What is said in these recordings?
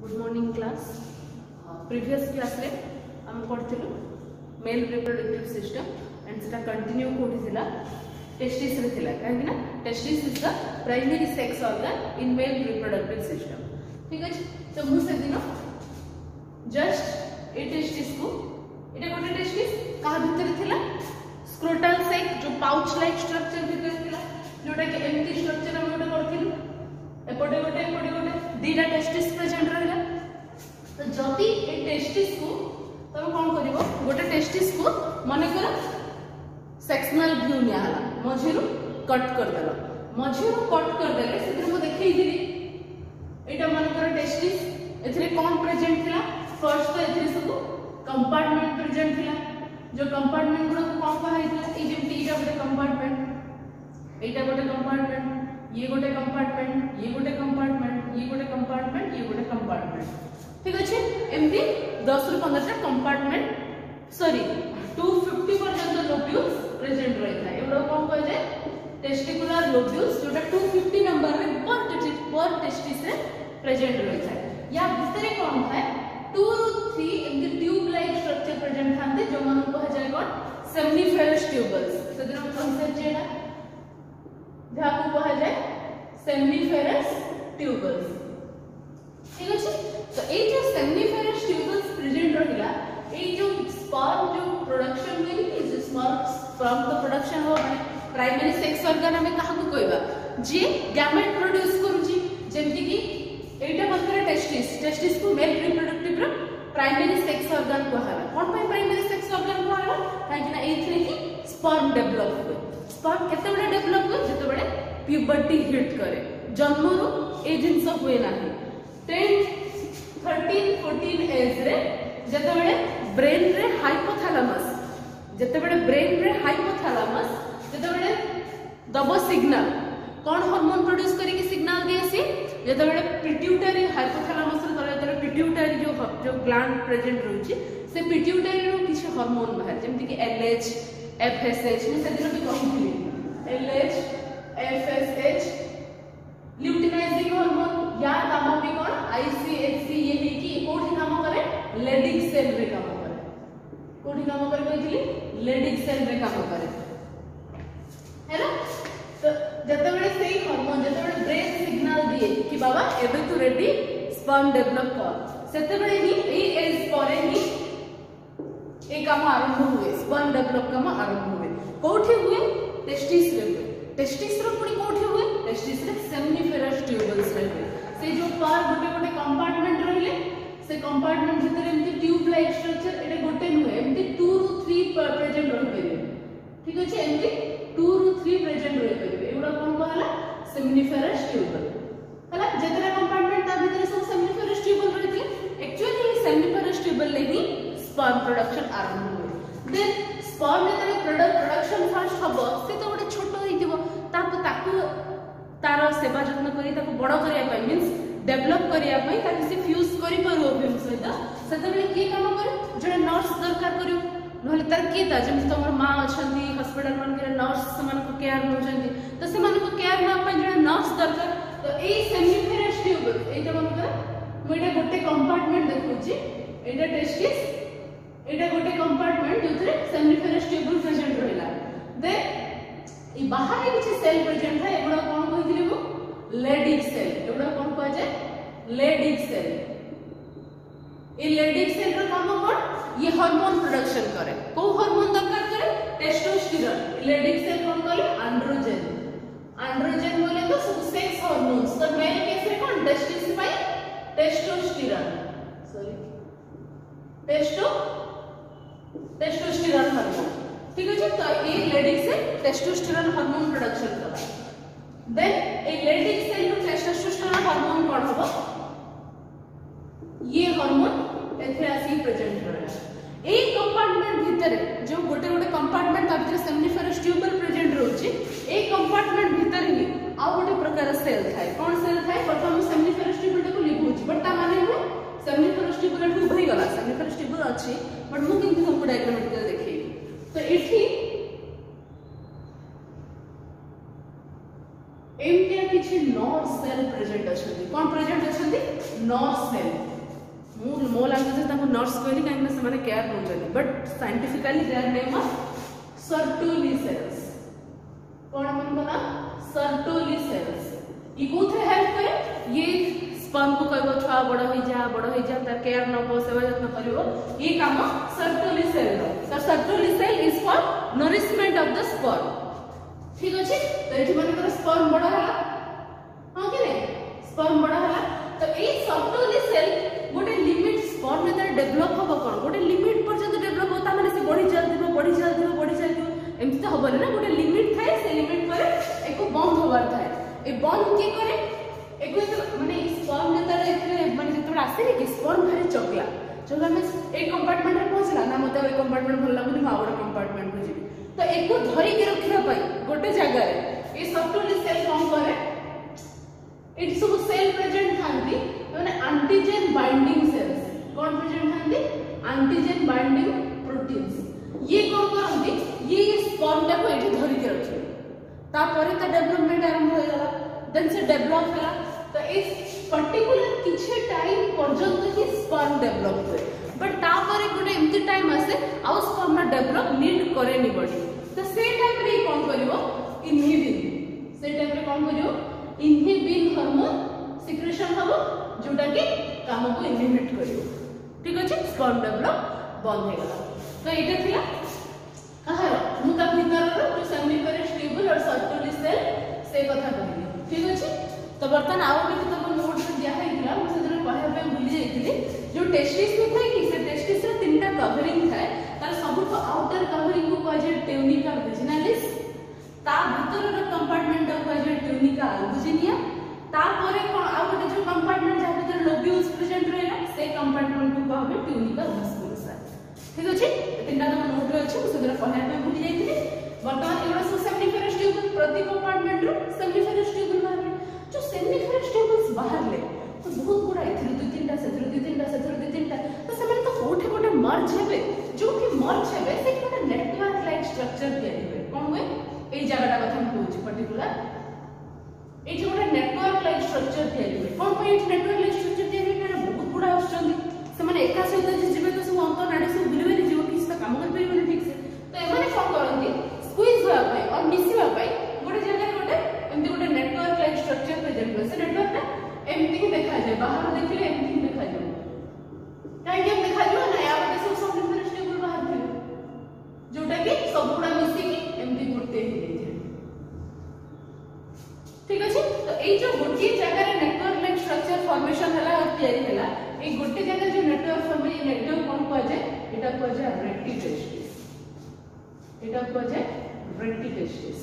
Good morning class. Previous class रे हम पढ़थिलु male reproductive system and सेटा कंटिन्यू कोठी थिला टेस्टिस रे थिला काहे ना testis is the primary sex organ in male reproductive system. ठीक अछि, तो मु से दिनो जस्ट ए टेस्टिस को एटा कोटे टेस्टिस का भीतर थिला स्क्रोटल सेक जो पाउच लाइक स्ट्रक्चर भीतर थिला जोटा कि एमटी स्ट्रक्चर हम गोटे करथिलु एपटे गोटे दीटा टेस्टिस प्रेजेंट रहला। तो जदि ए टेस्टिस को तब कोन करिवो गोटे टेस्टिस को माने कर सेक्शनल व्यू निया हला मझिरु कट कर देला मझिरु कट कर देले सेतिर मु देखै दिली एटा माने कर टेस्टिस एथरे कोन प्रेजेंट थिला। फर्स्ट तो एथरे सब कंपार्टमेंट प्रेजेंट थिला जो कंपार्टमेंट गुडा को कोन कहा हितला ए जेमति एटा गोटे कंपार्टमेंट एटा गोटे कंपार्टमेंट ये गोटे कंपार्टमेंट ये गोटे कंपार्टमेंट ये गोटे कंपार्टमेंट ये गोटे कंपार्टमेंट। ठीक अछि, एमती 10 रु 15 टा कंपार्टमेंट सॉरी 250 पर्यंत लोब्यूल्स प्रेजेंट रहता है। एवडा कोन कह जाय टेस्टिकुलर लोब्यूल्स जोटा 250 नंबर रे पर टेस्टिस रे प्रेजेंट रहता है। या भीतर कोन है 2 रु 3 एमती ट्यूब लाइक स्ट्रक्चर प्रेजेंट थांते जो मन कह जाय कोन सेमिनिफेरस ट्यूबल्स सदर कॉन्सेप्ट जेडा जहाँ को कहा जाए सेमिनिफेरस ट्यूबल्स। ठीक अछि, तो ए जो सेमिनिफेरस ट्यूबल्स प्रेजेंट रहिला ए जो स्पर्म जो प्रोडक्शन में इज स्पर्म द प्रोडक्शन हो माने प्राइमरी सेक्स ऑर्गन हमें कहा को कहबा जे गैमेट प्रोड्यूस करूची जेमति कि एटा मात्र टेस्टिस को मेल रिप्रोडक्टिव रो प्राइमरी सेक्स ऑर्गन कहला। कोन पे प्राइमरी सेक्स ऑर्गन कहला काहे कि ना एथरे ही स्पर्म डेवलप हुए। स्पर्म केते बडे डेवलप हुए जते बडे प्यूबर्टी हिट करे जन्म रो ए जिंस हुए नाही 10 13 14 एज रे जते बडे ब्रेन रे हाइपोथैलेमस जते बडे ब्रेन रे हाइपोथैलेमस जते बडे दबो सिग्नल कोन हार्मोन प्रोड्यूस करी के सिग्नल देसी जते बडे पिट्यूटरी हाइपोथैलेमस रे तले तले पिट्यूटरी जो ग्लैंड प्रेजेंट रहउची से पिट्यूटरी रो किछ हार्मोन बाहर जेमति कि एलएच एफएसएच ने सेदिन भी कहथिली एलएच एफएसएच ल्यूटिनाइजिंग हार्मोन या नाम भी कोन आईसीएचसी ये ही कि कोठी काम करे लेडिक सेल रे काम करे कोठी काम करे कहथिली लेडिक सेल रे काम करे हैला। तो जते बडे सेही हार्मोन जते बडे ब्रेन सिग्नल दिए कि बाबा एबे तू रेडी स्पर्म डेवलप कर सेते बडे ही ए एज परे ही ए काम आरंभ हुए स्पर्म डेवलप काम आरंभ हुए कोठी हुए टेस्टिस रे हुए टेस्टिस रो पुनी कोठी हुए टेस्टिस रे सेमिनिफेरस ट्यूबल्स रे हुए से जो पार गोटे गोटे कंपार्टमेंट रहले से कंपार्टमेंट भीतर एमती ट्यूब लाइक स्ट्रक्चर एटे गोटे नुहे एमती 2 रु 3 प्रेजेंट रहि परिबे। ठीक अछि, एमती 2 रु 3 प्रेजेंट रहि परिबे एउडा कोन कहला सेमिनिफेरस ट्यूबल हला जेतरा कंपार्टमेंट ता भीतर सब सेमिनिफेरस ट्यूबल रहथिले एक्चुअली सेमिनिफेरस ट्यूबल ले ही स्पर्म प्रोडक्शन आरंभ हुए। देन स्पर्म जेतरे प्रोडक्शन फर्स्ट हबो से तो गोटे छोटो होइतिबो ताको तार सेवा जत्न करी ताको बड़ करिया पई मींस डेवलप करिया पई ताकि से फ्यूज करि परबो ओव्यूम सहित सेतबेले की काम करे जड़े नर्स दरकार करियो नहले तार की ता जेम तमर मां अछंती हॉस्पिटल मन के नर्स समान को केयर नउछंती तो समान को केयर ना पई जड़े नर्स दरकार। तो ए सेमिनिफेरस ट्यूबल एटा मन करे मोइडा गोटे कंपार्टमेंट देखुची एटा टेस्टिस एटा गोटे कंपार्टमेंट जोथरे सेमिनिफेरस ट्यूबल प्रेजेंट रहला। दे ई बाहर रे किछ सेल प्रेजेंट है एगुडा कोन कहिथिले मु लेडिक सेल एगुडा कोन कह जाय लेडिक सेल। ए लेडिक सेल रो काम कोन ये हार्मोन प्रोडक्शन करे को हार्मोन दरकार करे टेस्टोस्टेरोन लेडिक सेल कोन कहले एंड्रोजन बोले तो सब सेक्स हार्मोन्स तो मेल केस रे कोन टेस्टिस पाई टेस्टोस्टेरोन सॉरी टेस्टोस्टेरोन हार्मोन। ठीक अछि, तो ए Leydig cell testosterone hormone production करा देन ए लेडिक सेल रो टेस्टोस्टेरोन हार्मोन कोन हबो ये हार्मोन एथे आसी प्रेजेंट रहला। ए कंपार्टमेंट भीतर जो गोटे गोटे कंपार्टमेंट ता भीतर सेमिनिफेरस ट्यूबल प्रेजेंट रहउची ए कंपार्टमेंट भीतर ही आ गोटे प्रकार सेल थाए कोन सेल थाए प्रथम सेमिनिफेरस ट्यूबल को लिखुची बट ता माने हो सेमिनिफेरस ट्यूबल ठु भई गला सेमिनिफेरस ट्यूबल अछि बट मु किंतु हमको डायग्रामेटिकली देखै तो एठी एमटिया किछि नर्व सेल प्रेजेंट अछंती कोन प्रेजेंट अछंती नर्व सेल मो लैंग्वेज ताको नर्स कहली काहे से माने केयर नउचनी but scientifically their name of Sertoli cells कोन मन बना सर्टोली सेल्स ई कोथे हेल्प करे ये स्पर्म को कहबो छुआ बड़ हो जा तार केयर नबो सेवा यत्न करिवो ये काम सर्टोली सेल रो तो Sertoli cell is for nourishment of the sperm ठीक अछि तो एठी मन कर स्पर्म बड़ा हला हां कि नै स्पर्म बड़ा हला तो ए सर्टोली सेल गोटे लिमिट स्पर्म में डेवलप होबो कोन गोटे लिमिट पर्यंत डेवलप होता माने से बढ़ी चलथिबो एमती तो हबो ना गोटे लिमिट थाए से लिमिट पर एको बंद होबार थाए ए बंद के करे एको माने स्पर्म जतरे एथरे माने जतरे आसे कि स्पर्म भारी चकला में एक कंपार्टमेंट रे पहुंचला ना मते ए कंपार्टमेंट भल लागुनी मावड़ कंपार्टमेंट को जी तो एको धरी के रखिरा पई गोटे जगह रे ए सर्टोली सेल कोन करे इट सब सेल प्रेजेंट थांती माने एंटीजन बाइंडिंग सेल्स कोन प्रेजेंट थांती एंटीजन बाइंडिंग प्रोटीन्स ये कोन करंती ये स्पर्म टा को एठी धरि के रखिबे ता परे ता डेवलपमेंट आरंभ हो जाला देन से डेवलप होला तो इस पर्टिकुलर किछे टाइम पर्यंत ही स्पर्म डेवलप होय बट ता परे गुटे एम्ति टाइम आसे आउ स्पर्म डेवलप नीड करे नि बॉडी तो से टाइम रे कोन करिवो इनहिबिन से टाइम रे कोन करिवो इनहिबिन हार्मोन सिक्रेशन हबो जोटा कि काम को इनहिबिट करिवो ठीक अछि स्पर्म डेवलप बंद हो गला तो एटा थिला कहार मुता भीतर जो सेमिफेरस ट्यूबुल और सर्टोली सेल से कथा कहली ठीक अछि तो बर्तन आउ भी तो नोट में दिया है दिला मुझे जरा कहया पे भूली जाइतिली जो टेस्टिस में थाई कि से टेस्टिस रे तीनटा कवरिंग थाए तार सबु को आउटर कवरिंग को कहे ट्यूनिका वेजिनालिस ता भीतर रो कंपार्टमेंट को कहे ट्यूनिका अल्बुजिनिया ता परे कोन आ गोटे जो कंपार्टमेंट जा भीतर लोब्यूल्स प्रेजेंट रहला से कंपार्टमेंट को कहे ट्यूनिका मस्कुलसा ठीक अछि तीनटा तो नोट रे अछि से जरा कहया पे भूली जाइतिली वर्तमान एगो सेमिफेरस ट्यूबुल प्रति कंपार्टमेंट रो सेमिफेरस ट्यूबुल बाहर जो सेमिफेरस ट्यूबुल्स बाहर ले तो बहुत गुडा एथि दु तीनटा से दु तीनटा तो सेमन तो कोठे कोठे मर्ज हेबे जो कि मर्ज हेबे से कोठे नेटवर्क लाइक स्ट्रक्चर तयारी हेबे कोन होय ए जगहटा कथा हम कहूची पर्टिकुलर ए जो गोटे नेटवर्क लाइक स्ट्रक्चर तयारी हेबे कोन होय नेटवर्क लाइक स्ट्रक्चर तयारी हेबे बहुत गुडा आछंदी सेमन एका सहित जे जिबे तो सब अंतर नाडी सब बुलबे नि जीव किछ त काम कर परिबे ठीक से तो एमाने कोन करंती स्क्वीज होया पाई और मिसिबा पाई गोटे जगह गोटे एमती गोटे नेटवर्क लाइक स्ट्रक्चर प्रेजेंट होय से नेटवर्क ता एमती ही देखा जाय बाहर देखले एमती ही देखा जाय काहे के देखा जाय ना या बटे सब सेमिफेरस ट्यूबुल बाहर थे जोटा कि सब गुडा मिसी की एमती गुडते ही जाय ठीक अछि तो ए जो गोटे जगह रे नेटवर्क लाइक स्ट्रक्चर फॉर्मेशन हला और तयारी हला ए गोटे जगह जो नेटवर्क फॉर्मेशन नेटवर्क कोन को जाय एटा को जाय रेटिटेस्टिस एटा को जाय रेटिटेस्टिस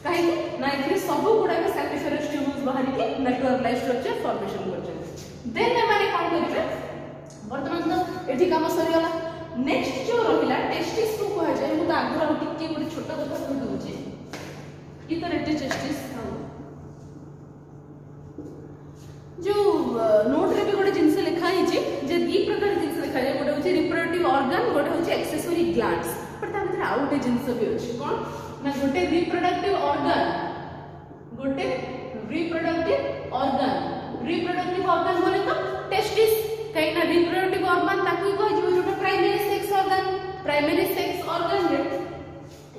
काहे ना एथि सब गुडा के सेमिफेरस ट्यूबुल्स बाहर के नेटवर्क लाइक स्ट्रक्चर फॉर्मेशन करछन देन एमाने कोन करिवे वर्तमान तो एठी काम सरी गला नेक्स्ट जो रहिला टेस्टिस को कह जाय मु त आग्रह टिके गोटे छोटा कथा कहि दोछि कि तो रेटिटेस्टिस जो नोट रे भी गोटे जिंस लिखा है जे दी प्रकार जिंस लिखा है गोटे होची रिप्रोडक्टिव ऑर्गन गोटे होची एक्सेसरी ग्लैंड्स पर ता भीतर आ गोटे जिंस भी अछि कोन ना गोटे रिप्रोडक्टिव ऑर्गन बोले तो टेस्टिस कहीं ना रिप्रोडक्टिव ऑर्गन ताकू को जो प्राइमरी सेक्स ऑर्गन रे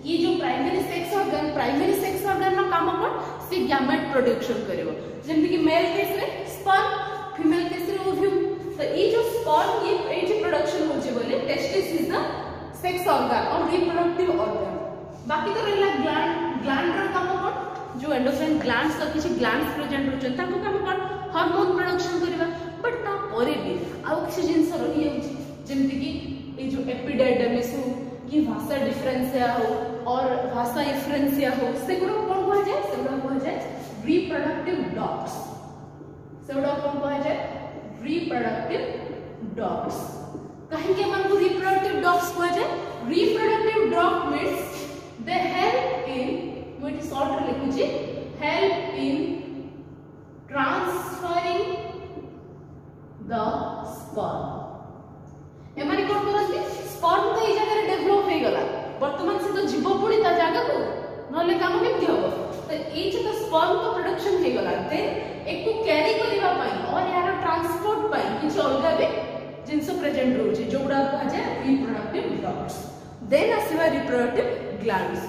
ये जो प्राइमरी सेक्स ऑर्गन ना काम कोन से गैमेट प्रोडक्शन करिवो जेमति कि मेल केस रे स्पर्म फीमेल केस रे ओव्यूम तो ये जो स्पर्म ये एटी प्रोडक्शन होचे बोले testis is the sex organ और रिप्रोडक्टिव ऑर्गन बाकी तो रहला ग्लैंड रो काम कोन जो एंडोक्राइन ग्लैंड्स तो किछि ग्लैंड्स प्रेजेंट होचन ताको काम कोन हार्मोन प्रोडक्शन करिवा बट ता परे भी आ किछि जिंस रहि जाउछि जेमति कि ए जो एपिडाइडमिस हो कि भाषा डिफरेंसिया हो और भाषा डिफरेंसिया हो से गुडा कोन कह जाय से गुडा कह जाय रिप्रोडक्टिव डक्ट्स से गुडा कोन कह जाय रिप्रोडक्टिव डक्ट्स काहे के मन को रिप्रोडक्टिव डक्ट्स कह जाय reproductive duct means they help in what is short लिखुची help in transferring the sperm एमाने कोन करथि स्पर्म तो ए जगह रे डेवलप हे गला वर्तमान से तो जीव पुणी ता जगह को नले काम केमति होबो तो ए जे तो स्पर्म को प्रोडक्शन हे गला देन एक को कैरी करबा पई और यार ट्रांसपोर्ट पई किछ अलगा बे जिनस प्रेजेंट रोचे जोड़ा कहा जाए रिप्रोडक्टिव डक्ट्स। देन आसीबा रिप्रोडक्टिव ग्लैंड्स।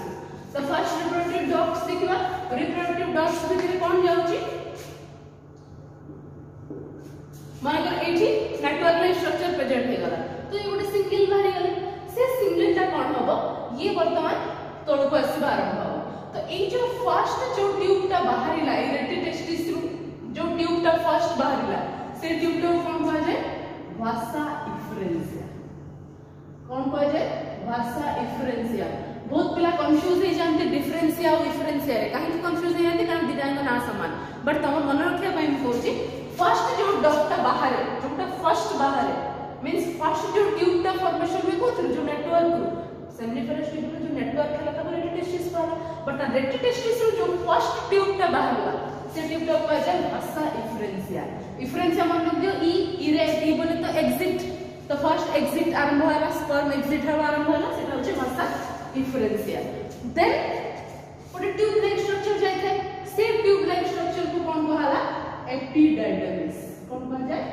तो फर्स्ट रिप्रोडक्टिव डक्ट्स देखिबा। रिप्रोडक्टिव डक्ट्स भितर कोन जाउची मानकर एठी नेटवर्क लाइन स्ट्रक्चर प्रेजेंट हे गला तो ये गोटे सिंगल बाहरी गले से सिंगलटा कोन हबो ये वर्तमान तळको आसीबा आरंभ हबो। तो ए जो फर्स्ट जो ट्यूबटा बाहरिला इरेक्टेड टेस्टिस रु जो ट्यूबटा फर्स्ट बाहरिला से ट्यूबटा कोन कहा जाए भाषा इफरेंसिया। कोन कहा जाए भाषा इफरेंसिया। बहुत पिला कंफ्यूज हे जानते डिफरेंसिया और इफरेंसिया रे काहे कंफ्यूज हे जानते कारण दिदांग ना समान बट तम मन रखिया पई हम कहूची फर्स्ट जो डक्टा बाहर जोटा फर्स्ट बाहर मींस फर्स्ट जो ट्यूबटा फॉर्मेशन में कोथर जो नेटवर्क सेमिनिफेरस ट्यूब जो नेटवर्क है लगा रेटिटेस्टिस वाला बट रेटिटेस्टिस जो फर्स्ट ट्यूबटा बाहरला से ट्यूबटा कहा जाए भाषा इफरेंसिया। इफरेंसिया मतलब जो ई बोले तो एग्जिट तो फर्स्ट एग्जिट आरंभ होला स्पर्म एग्जिट हवा आरंभ होला सेटा होचे भाषा इफरेंसिया। देन ओटे ट्यूब लाइक स्ट्रक्चर जाय थे से ट्यूब लाइक स्ट्रक्चर को कोन कहला एपिडाइडमिस। कोन कहा जाए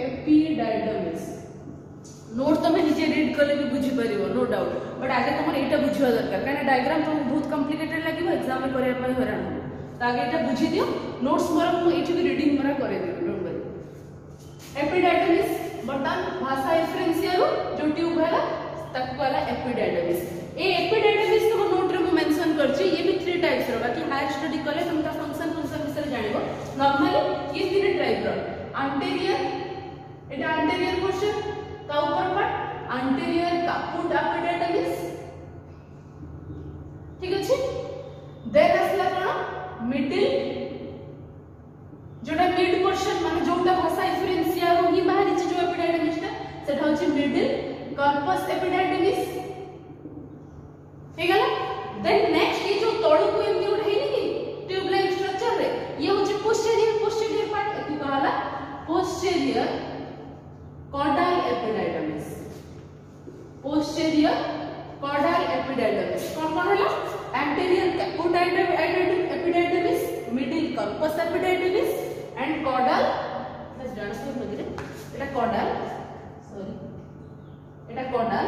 एपिडाइडमिस। नोट तमे निजे रीड करले भी बुझी परिबो नो डाउट बट आगे तमर एटा बुझिवा दरकार काने डायग्राम तो बहुत कॉम्प्लिकेटेड लागिबो एग्जाम में करे पई हरान तो आगे एटा बुझी दियो नोट्स मोर मु एठी भी रीडिंग मोर करे दियो डोंट वरी। एपिडाइडमिस बटन भाषा इफरेंसिया रो जो ट्यूब हैला तक कहला एपिडाइडमिस। ए एपिडाइडमिस तो नोट रे मु मेंशन करछि ये भी 3 टाइप्स रो बाकी हायर स्टडी करले तुमका फंक्शन विषय जानिबो। नॉर्मली ये 3 टाइप रो एंटीरियर एटा एंटीरियर पोर्शन का ऊपर पार्ट एंटीरियर कैपुट एपिडाइडमिस ठीक अछि। देन असला कोन मिडिल जोटा मिड पोर्शन माने जोटा भाषा इफरेंसिया रो ही बाहरी जो एपिडाइडमिस सेटा होछि मिडिल कार्पस एपिडाइडमिस ठीक है। देन नेक्स्ट ये जो तळु को एमती उठा हेनी कि ट्यूब लाइक स्ट्रक्चर रे ये होछि पोस्टीरियर पार्ट एति कहला posterior caudal epididymis. Posterior caudal epididymis कोन होला anterior caput epididymis middle corpus epididymis and caudal बस जानते मगिरे एटा कॉर्डल सॉरी एटा caudal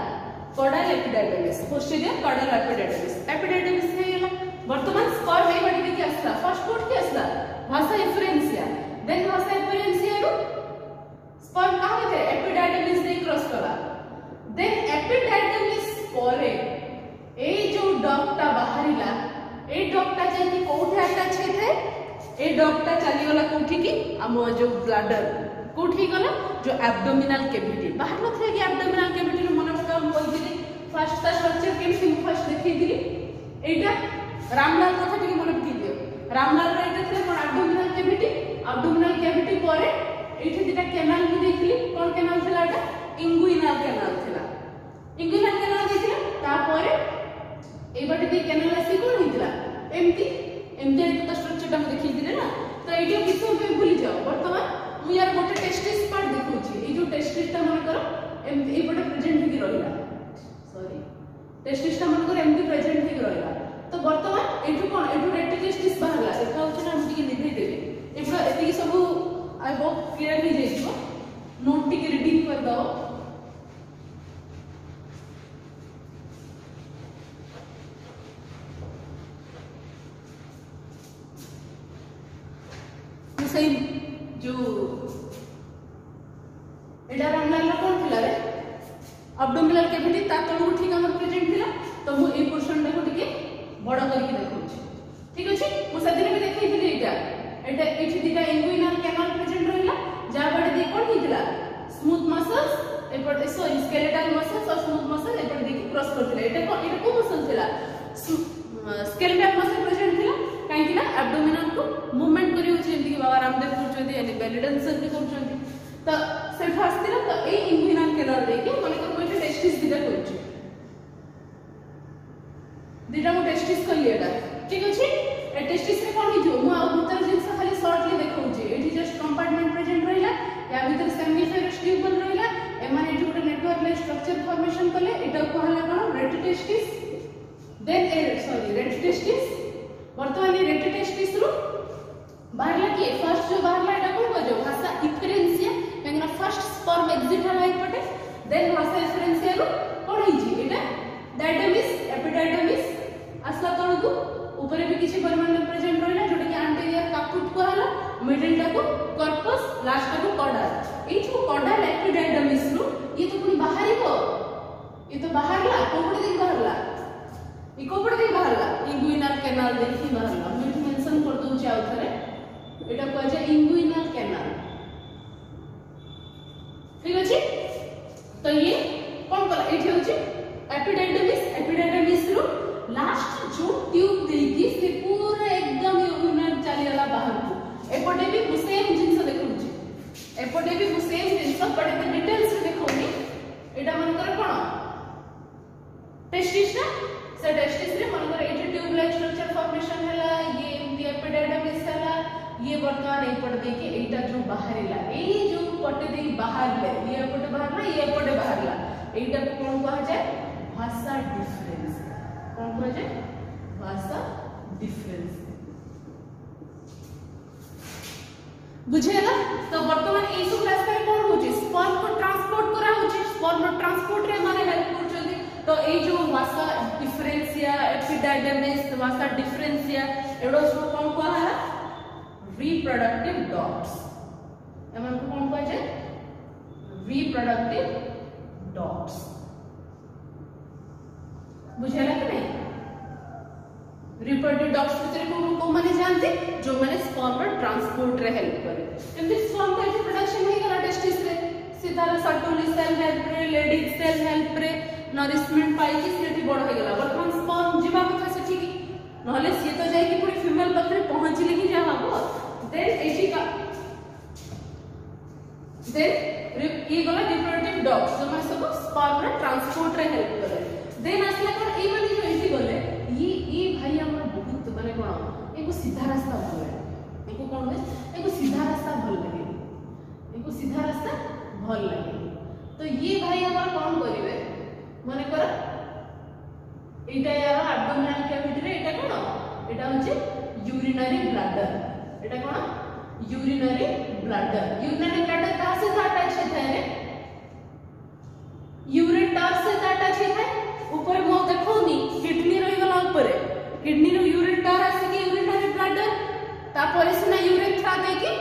epididymis posterior caudal epididymis हे गेला। वर्तमान स्पर्म ए बडी देखि आसला फर्स्ट कोड के आसला भाषा इफरेंसिया। देन भाषा इफरेंसिया रो स्पर्म कहां गते एपिडाइडमिस दे क्रॉस कला। देन एपिडाइडमिस परे ए जो डक्टा बाहरिला ए डक्टा जे कोठे अटैच हेथे ए डक्टा चली गला कोठी की हम जो ब्लैडर कोठी गला जो एब्डोमिनल कैविटी बाहर न थे कि एब्डोमिनल कैविटी रो मन पका हम कोइ दिली फर्स्ट ता स्ट्रक्चर केमि फर्स्ट देखि दिली एटा रामलाल कथा टिके मन पकी दियो। रामलाल रे एटा थे कोन एब्डोमिनल कैविटी परे एठी दिटा कैनाल भी देखली कोन कैनाल थला एटा इंगुइनल कैनाल थला। इंगुइनल कैनाल देखिला तापरे ए बटे दे कैनाल आसी कोन हितला एमती तो स्ट्रक्चर ता देखि दिले ना तो एटी किछो पे भूली जाओ। वर्तमान मु यार गोटे टेस्टिस पार्ट देखौची ए जो टेस्टिस ता मन करो एमती ए बटे प्रेजेंट हेकि रहिला सॉरी टेस्टिस ता मन करो एमती प्रेजेंट हेकि रहिला तो वर्तमान एठु कोन एठु रेटिटेस्टिस बाहरला देखा होची ना हम टिके निभै देबे एबा एति सब आई बहुत क्लियरली देखिबो नोट टिके रीडिंग कर दो। सही जो एडा रामलाल कोन थिला रे एब्डोमिनल कैविटी ता तळु ठीक हमर प्रेजेंट थिला तो मु ए पोर्शन देखो टिके बड़ करके देखौची ठीक अछि। मु सदिन भी देखै थिली एटा एठी दिटा इंगुइनल कैनाल प्रेजेंट रहला जा बड दे कोन हितला स्मूथ मसल्स एपट सॉरी स्केलेटल मसल्स और स्मूथ मसल एपट देखि क्रॉस करथिला एटा को मसल थिला स्केलेटल मसल प्रेजेंट थिला काहे कि ना एब्डोमिनल को मूवमेंट करियो छै एमति बाबा रामदेव करछथि यानी बेली डांसर भी करछथि तो से फास्तिला तो ए इंगुइनल कैनाल देखि माने को कोइ टेस्टिस दिटा करछि दिटा मो टेस्टिस कली एटा ठीक अछि। ए टेस्टिस रे कोन हिथियो मु आ भीतर जिंस खाली शॉर्टली देखौछि एठी जस्ट कंपार्टमेंट प्रेजेंट रहिला या भीतर सेमिनिफेरस ट्यूब रहिला एमाने एठी गोटे नेटवर्क लाइक स्ट्रक्चर फॉर्मेशन कले एटा कहला कोन रेटिटेस्टिस। देन रेटिटेस्टिस वर्तमान रेटिटेस्टिस रो बाहरला कि फर्स्ट जो बाहरला एटा कोन कजो भाषा इफरेंसिया काहेना फर्स्ट स्पर्म देन भाषा डिफरेंशिया रो कोन हिची एटा डायडमिस एपिडायडमिस असला तळकु ऊपर भी किछि परिमाण में प्रेजेंट रहला जोटा कि एंटीरियर कापुट को हला मिडिल टा को कॉर्पस लास्ट टा को कॉर्डल ए जो कॉर्डल एपिडायडमिस रो ये तो पूरी बाहरी को ये तो बाहरला कोपड़ दिन बाहरला ये कोपड़ दिन बाहरला इंगुइनल कैनाल देखि बाहरला मैं मेंशन कर दउ जाउ थरे एटा को जे इंगुइनल कैनाल ठीक अछि तो ये कोन कला एठी होछि एपिडायडमिस रो लास्ट जो ट्यूब देकी से पूरा एकदम यूरिनल चलीला बाहर को एपटे भी सेम जिंस देखुछि एपटे भी सेम जिंस बट द डिटेल्स देखोनी एटा मन कर कोन टेस्टिस ना से टेस्टिस रे मन कर एठी ट्यूब लाइक स्ट्रक्चर फॉर्मेशन हैला ये एपिडायडमिस हैला ये वर्तमान एपटे देकी एटा जो बाहरला ए जो पटे देकी बाहरले ये एपटे बाहरला ये एपटे बाहरला एटा को कोन कहा जाय भाषा डिफरेंस कोन कहा जाय भाषा डिफरेंस बुझेला तो वर्तमान ए सब रास्ता कोन होची स्पर्म को ट्रांसपोर्ट करा होची स्पर्म ट्रांसपोर्ट रे माने हेल्प करछथि तो ए जो भाषा डिफरेंशिया एपिडायडमिस भाषा डिफरेंशिया एडो सब कोन कहा है रिप्रोडक्टिव डॉट्स एमन को कोन कहा जाय रिप्रोडक्टिव डॉट्स बुझेला कि नहीं रिप्रोडक्टिव डॉट्स भीतर को माने जानते जो माने स्पर्म ट्रांसपोर्ट रे हेल्प करे एमती स्पर्म का प्रोडक्शन हे गला टेस्टिस रे सीधा सर्कुलरी सेल हेल्प रे लेडीज सेल हेल्प रे नरिशमेंट पाई कि सेठी बड़ हे गला वर्तमान स्पर्म जीवा कथा सेठी की नहले सी तो जाय कि पूरी फीमेल पत्रे पहुंचले कि जा हबो देन एठी का देन ये गला रिप्रोडक्टिव डॉट्स जो माने सब स्पर्म ट्रांसपोर्ट रे हेल्प करे देन असला कोन ए माने जो एठी गले ये भाई हमर बहुत माने कोन एको सीधा रास्ता भल लागे एको कोन है एको सीधा रास्ता भल लागे एको सीधा रास्ता भल लागे तो ये भाई हमर कोन करिवे माने कर एटा यार एब्डोमिनल कैविटी रे एटा कोन एटा होचे यूरिनरी ब्लैडर एटा कोन यूरिनरी ब्लैडर कहां से अटैच है रे यूरेटर से अटैच है ऊपर मो देखोनी किडनी रही गला ऊपर किडनी रो यूरेटर आसे कि यूरिनरी ब्लैडर तापर सिना यूरेथ्रा देकी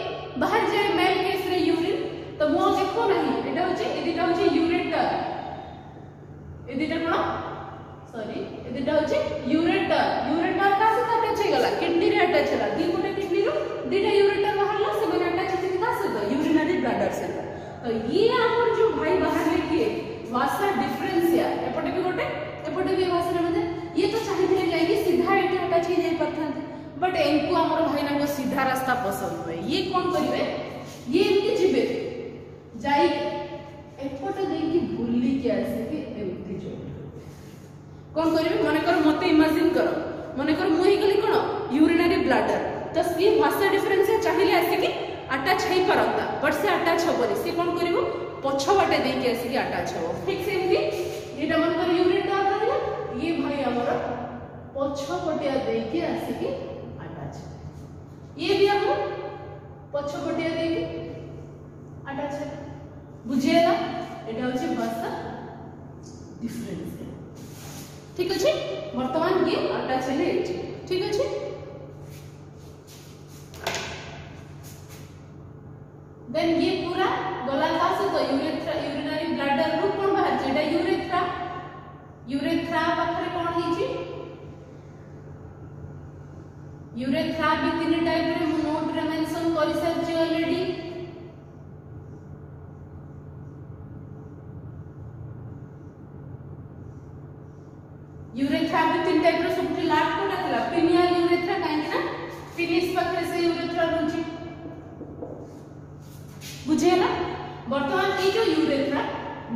बाहर जाय मेल केस रे यूरिन तो मो देखो नहीं एटा होचे एदिटा होचे यूरेटर एदिटा कोन सॉरी एदिटा होचे यूरेटर का से अटैच गला किडनी रे अटैच होला दी गोटे किडनी रो दीटा यूरेटर बाहरला से बना अटैच है का से यूरिनरी ब्लैडर से तो ये हमर जो भाई बाहर लेके भाषा डिफरेंशिया एपटे भी गोटे एपटे भी भाषा रे ये तो चाहिए जाएगी सीधा एटे अटैच ही जाई परथांते बट एनको हमर भाई ना को सीधा रास्ता पसंद हुए ये कोन करिवे ये एमके जिबे जाई एपटे देकी भूली के आसे कि एमके जो कोन करिवे माने कर मते इमेजिन करो माने कर मुही गली कोन यूरिनरी ब्लैडर तो ये भाषा डिफरेंशिया चाहिए आसे कि अटैच हे परंता बट से अटैच होबरी से कोन करिवो पछ बाटे देके आसी कि अटैच हो ठीक से एमती एटा मन कर यूरिनरी रहला ये भाई हमर पछ पटिया देके आसी कि अटैच ये भी हम पछ पटिया देके अटैच है बुझिएला एटा होची भाषा डिफरेंस ठीक अछि वर्तमान ये अटैच है एठी ठीक अछि देन ये पूरा गला का से तो यूरेथ्रा यूरिनरी ब्लैडर रू कोन बाहर जेटा यूरेथ्रा पाखरे कोन हिची यूरेथ्रा भी तीन टाइप रे नोट रे मेंशन करि सरछि ऑलरेडी यूरेथ्रा भी तीन टाइप रे सबटी लाट कोन आतला पिनियल यूरेथ्रा काहे ना फिनिश पाखरे से यूरेथ्रा रुची बुझेला वर्तमान ए जो यूरेथ्रा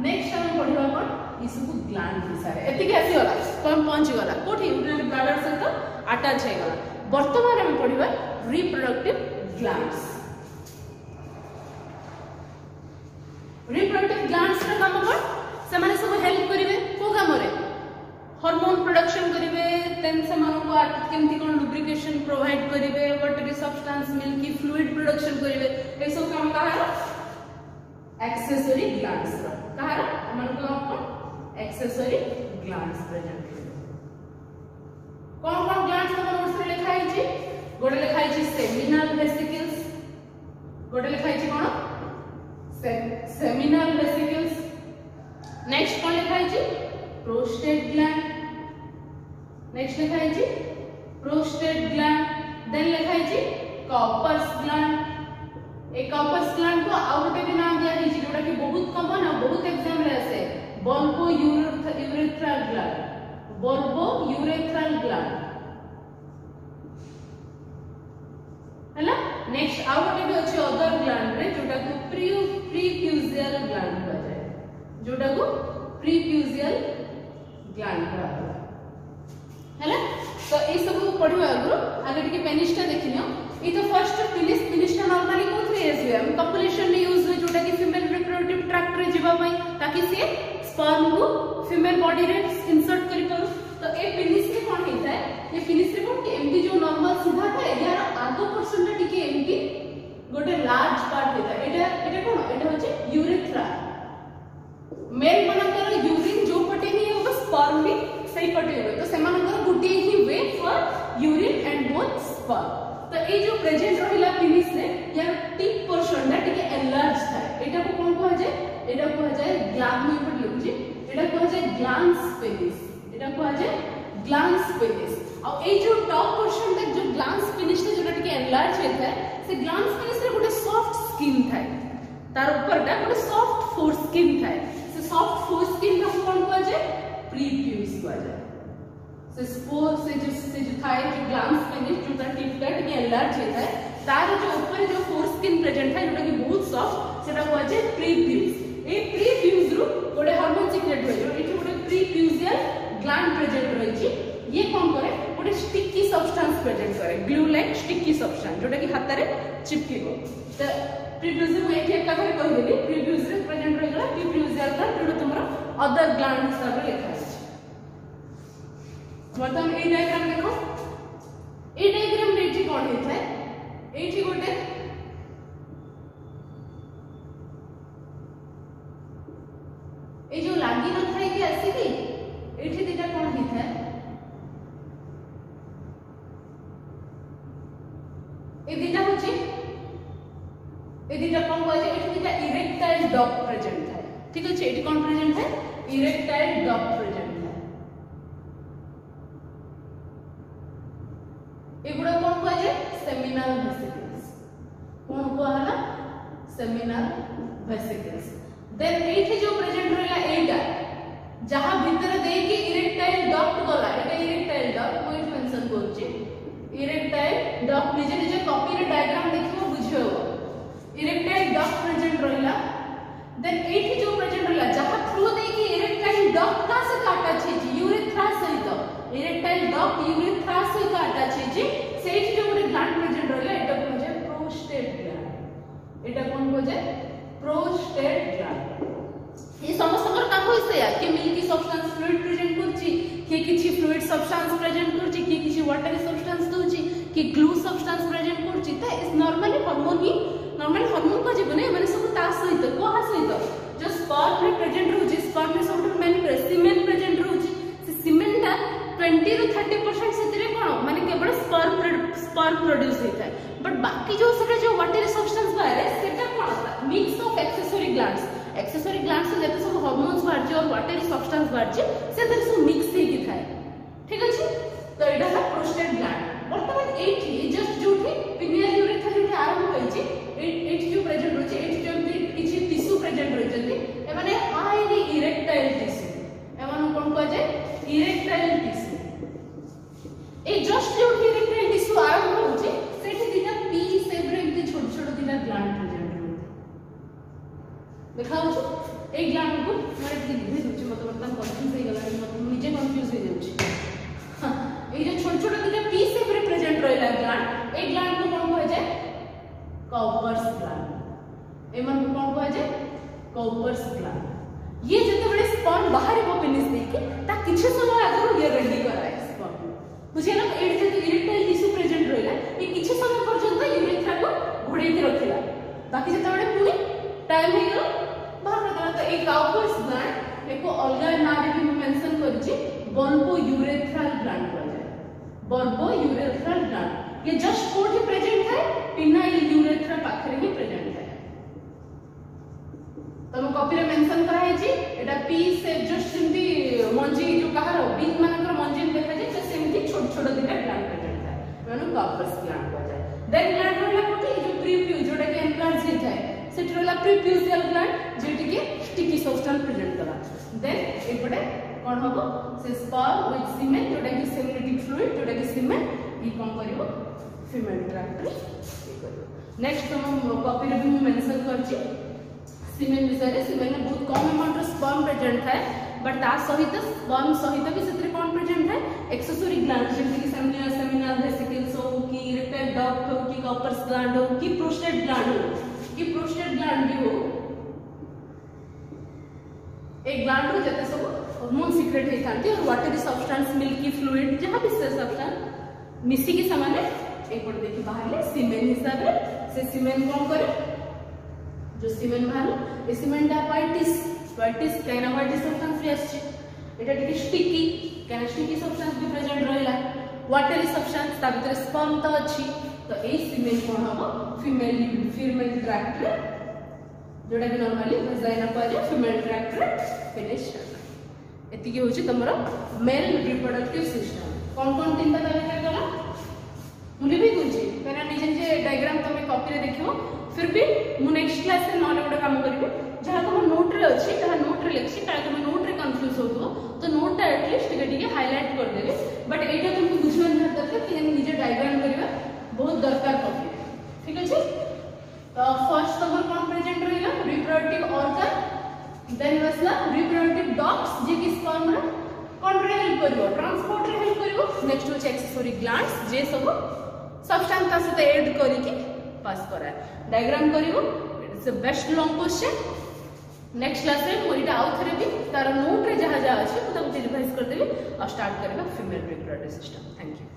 नेक्स्ट हम पढिबा कोन ई सब ग्लैंड विषय एति के आसी होला कोन पहुंच गला कोठी यूरिनरी ब्लैडर से तो अटैच है गला वर्तमान हम पढिबा रिप्रोडक्टिव ग्लैंड्स रिप्रोडक्टिव ग्लैंड्स रे काम कोन से माने सब हेल्प करिवे को काम रे हार्मोन प्रोडक्शन करिवे देन से मानो को केमति कोन लुब्रिकेशन प्रोवाइड करिवे watery substance milky fluid production करिवे ए सब काम का है एक्सेसरी ग्लैंड्स कहार मन को एक्सेसरी ग्लैंड्स प्रेजेंट कौन कौन ग्लैंड्स तम नोट्स रे लिखा है छी गोटे लिखा है छी सेमिनल वेसिकल्स गोटे लिखा है छी कोन सेमिनल वेसिकल्स नेक्स्ट कौन लिखा है छी प्रोस्टेट ग्लैंड नेक्स्ट लिखा है जी प्रोस्टेट ग्लैंड देन लिखा है जी कॉपर्स ग्लैंड ए कॉपर्स ग्लैंड को आउ गोटे भी नाम दिया है जी जोटा कि बहुत कॉमन है बहुत एग्जाम रे आसे bulbo urethral gland bulbo urethral gland हैला नेक्स्ट आउ गोटे भी अछि अदर ग्लैंड रे जोटा को प्रीफ्यूजियल ग्लैंड कहा जाय जोटा को प्रीफ्यूजियल ग्लैंड कहा जाय हैला तो ए सब पढिबा आगे टिके पेनिस्टा देखिनियो ई तो फर्स्ट पेनिस्टा नॉर्मली कोथरे यूज हुए हम कॉपुलेशन में यूज हुए जोटा कि फीमेल रिप्रोडक्टिव ट्रैक्ट रे जीवा पई ताकि से स्पर्म को फीमेल बॉडी रे इंसर्ट करि करू तो ए पेनिस रे कोन हेता है ये पेनिस रे कोन कि एमटी जो नॉर्मल सीधा था यार आगो पोर्शन रे टिके एमटी गोटे लार्ज पार्ट हेता एटा कोन एटा होचे यूरेथ्रा मेल मनकर यूरिन जो पटे ही होगा स्पर्म भी सही पटे हुए तो सेमानकर गुटी ही way for urine and both sperm तो ए जो प्रेजेंट रहिला पेनिस रे यार टिप पोर्शन रे टिके एनलार्ज था एटा को कोन कहा जाय एटा कहा जाय ग्लैंड में पट लिखुची एटा कहा जाय ग्लैंड्स पेनिस एटा कहा जाय ग्लैंड्स पेनिस और ए जो टॉप पोर्शन तक जो ग्लैंड्स पेनिस रे जोटा टिके एनलार्ज हेता है से ग्लैंड्स पेनिस रे गोटे सॉफ्ट स्किन था तार ऊपर टा गोटे सॉफ्ट फोर स्किन था से सॉफ्ट फोर स्किन को कोन कहा जाय प्रीफ्यूज कहा जाय से स्पोर से जो थाई जो ग्लैंड्स पेनिस जो ता टिप का टिके एनलार्ज हेता है तार जो ऊपर जो फोर स्किन प्रेजेंट है जोटा कि बहुत सॉफ्ट सेटा कहा जाय प्रीफ्यूज ए प्रीफ्यूज रु गोटे हार्मोन सिक्रेट होय जो एठी गोटे प्रीफ्यूजियल ग्लैंड प्रेजेंट रहै छी ये कोन करे गोटे स्टिकी सब्सटेंस प्रेजेंट करे ग्लू लाइक स्टिकी सब्सटेंस जोटा कि हाथ रे चिपकेबो तो प्रीफ्यूज में एठी एक कथा कहि देली प्रीफ्यूज रे प्रेजेंट रह गला प्रीफ्यूजियल ग्लैंड जोटा तुमरा अदर ग्लैंड हिसाब रे लिखा है वर्तमान ए डायग्राम देखो ए डायग्राम रे एठी कोन हेता है एठी गोटे ए जो लागी न थाई कि आसी कि एठी दिटा कोन हेता है ए दिटा होची ए दिटा कोन कह जे एठी दिटा इरेक्टाइल डॉग प्रेजेंट है ठीक अछि एठी कोन प्रेजेंट है इरेक्टाइल डॉग प्रेजेंट है एगुडा कोन कह जे सेमिनल वेसिकल्स कोन कहला सेमिनल वेसिकल्स देन एठी जो प्रेजेंट रहला एटा जहां भीतर दे के इरेक्टाइल डक्ट गला एटा इरेक्टाइल डक्ट कोइ मेंशन करछि इरेक्टाइल डक्ट निजे निजे कॉपी रे डायग्राम देखिबो बुझियो इरेक्टाइल डक्ट प्रेजेंट रहला देन एठी जो प्रेजेंट रहला जहां थ्रू दे के इरेक्टाइल डक्ट का से काटा छै यूरेथ्रा सहित इरेक्टाइल डक्ट यूरेथ्रा से काटा छै सेठी जो गोटे ग्लैंड प्रेजेंट रहला एटा को जे प्रोस्टेट ग्लैंड एटा कोन को जे प्रोस्टेट ग्लैंड ये समस्त कर काम होइसे या कि मिल्की सब्सटेंस फ्लूइड प्रेजेंट करछि कि किछि फ्लूइड सब्सटेंस प्रेजेंट करछि कि किछि वाटरी सब्सटेंस दोछि कि ग्लू सब्सटेंस प्रेजेंट करछि त इस नॉर्मली हार्मोन को जीवने माने सब ता सहित कोहा सहित जो स्पर्म में प्रेजेंट रहउछि स्पर्म में सब मेन सीमेन प्रेजेंट रहउछि से सीमेन ता 20 ରୁ 30% सेतरे कोन माने केवल स्पर्म प्रोड्यूस होता है बट बाकी जो सेटा जो वाटरी सब्सटेंस बाहर सेटा कोन मिक्स ऑफ एक्सेसरी ग्लैंड्स से जते सब हार्मोन्स बाहर और वाटरी सब्सटेंस बाहर से सब मिक्स हे कि थाए ठीक अछि तो एटा है प्रोस्टेट ग्लैंड वर्तमान एठी जस्ट जोठी पिनियल यूरेथ्रा जोठी आरंभ होई छी एठी जो प्रेजेंट होई छी एठी जो किछि टिश्यू प्रेजेंट होई जति ए माने हाईली इरेक्टाइल टिश्यू ए माने कोन कह जे इरेक्टाइल टिश्यू ए जस्ट जो इरेक्टाइल टिश्यू आरंभ होई छी सेठी दिना पी शेप रे इति छोट छोट दिना ग्लैंड प्रेजेंट होई देखाउ छ ए ग्लैंड को माने धीरे धीरे मत वर्तमान कंफ्यूज हो गला मत निजे कंफ्यूज हो जाउछि ए जो छोट छोट दिना पी शेप रे प्रेजेंट रहला ग्लैंड ए ग्लैंड को कोन कह जाय कॉपर्स ग्लैंड ए मन को कोन कह जाय कॉपर्स ग्लैंड ये जते बड़े स्पर्म बाहर को पेनिस देके ता किछ समय आगु ये रेडी कराए स्पर्म बुझे ना ए जे इरेक्टाइल टिश्यू प्रेजेंट रहला ये किछ समय पर्यंत यूरेथ्रा को घोड़े के रखिला बाकी जते बड़े पुनी टाइम हे गयो ए काउपर्स ग्लैंड एको अलगा नारे भी मेंशन करछि बल्बो यूरेथ्रल ग्लैंड कहल जाय। बल्बो यूरेथ्रल ग्लैंड ये जस्ट कोठी प्रेजेंट है पिनाइल यूरेथ्रा पाखरे ही प्रेजेंट है। तम कॉपी रे मेंशन करा है जी एटा पी से जस्ट सिंपली मंजी जो कहार बीज मानकर मंजी देखा जाय तो सिंपली छोट छोट दिटा ग्लैंड प्रेजेंट है माने काउपर्स ग्लैंड कहल जाय। देन ग्लैंड रहला कोठी जो प्रीप्यूज जोटा के एनलार्ज हे जाय सेट रहला प्रीप्यूजियल ग्लैंड जेटी के स्टिकी सब्सटेंस प्रेजेंट करा। देन एपटे कोन हबो से स्पर्म विथ सीमेन जोटा के सेमिनेटिक फ्लूइड जोटा के सीमेन ई कोन करिवो फीमेल ट्रैक्ट रे ई करिवो। नेक्स्ट हम कॉपी रे भी मेंशन करछि सीमेन विषय रे सीमेन में बहुत कम अमाउंट स्पर्म प्रेजेंट है बट ता सहित स्पर्म सहित भी सेतरे कोन प्रेजेंट है एक्सेसरी ग्लैंड जेते कि सेमिनल वेसिकल्स हो कि रिपेल डक्ट हो कि काउपर्स ग्लैंड हो कि प्रोस्टेट ग्लैंड हो कि प्रोस्टेट ग्लैंड भी हो एक ग्लैंड हो जते सब हार्मोन सीक्रेट हे थांती और वाटरी सब्सटेंस मिल्की फ्लूइड जहां भी से सब्सटेंस मिसी के समान एक पट देखि बाहरले सीमेन हिसाब रे से सीमेन कोन करे जो सीमेन बाहर ए सीमेन दा व्हाइटिस कहना व्हाइटिस सब्सटेंस भी आछे एटा टिके स्टिकी कहना स्टिकी सब्सटेंस भी प्रेजेंट रहला वाटरी सब्सटेंस ता भीतर स्पर्म तो अछि तो ए सीमेन कोन हबो फीमेल ट्रैक्ट रे जोटा कि नॉर्मली वजाइना पर फीमेल ट्रैक्ट रे फिनिश एति की होछि तमरो मेल रिप्रोडक्टिव सिस्टम कोन तीनटा तय करला मुली भी गुंजी कहना निजे निजे डायग्राम तमे कॉपी रे देखियो फिर भी मु नेक्स्ट क्लास रे नॉले गोटे काम करिवे जहा तुम नोट रे अछि तहा नोट रे लिखछि का तुम नोट रे कंफ्यूज होतो तो नोट टा एटलीस्ट टिके हाईलाइट कर देबे बट एटा तुम बुझबे न दरकार कि निजे डायग्राम करिवे बहुत दरकार कॉपी ठीक अछि। तो फर्स्ट तमर कोन प्रेजेंट रहला रिप्रोडक्टिव ऑर्गन देन वसला रिप्रोडक्टिव डक्ट्स जे कि स्पर्म रे कोन रे हेल्प करिवो ट्रांसपोर्ट रे हेल्प करिवो। नेक्स्ट होछ एक्सेसरी ग्लैंड्स जे सब सब्सटेंस ता से ऐड करी के पास करा डायग्राम करिवो it's a best long question. Next class रे मोइटा आउ थरे भी तार नोट रे जहा जहा अछि तो रिवाइज कर देबी और स्टार्ट करबा female reproductive system. Thank you.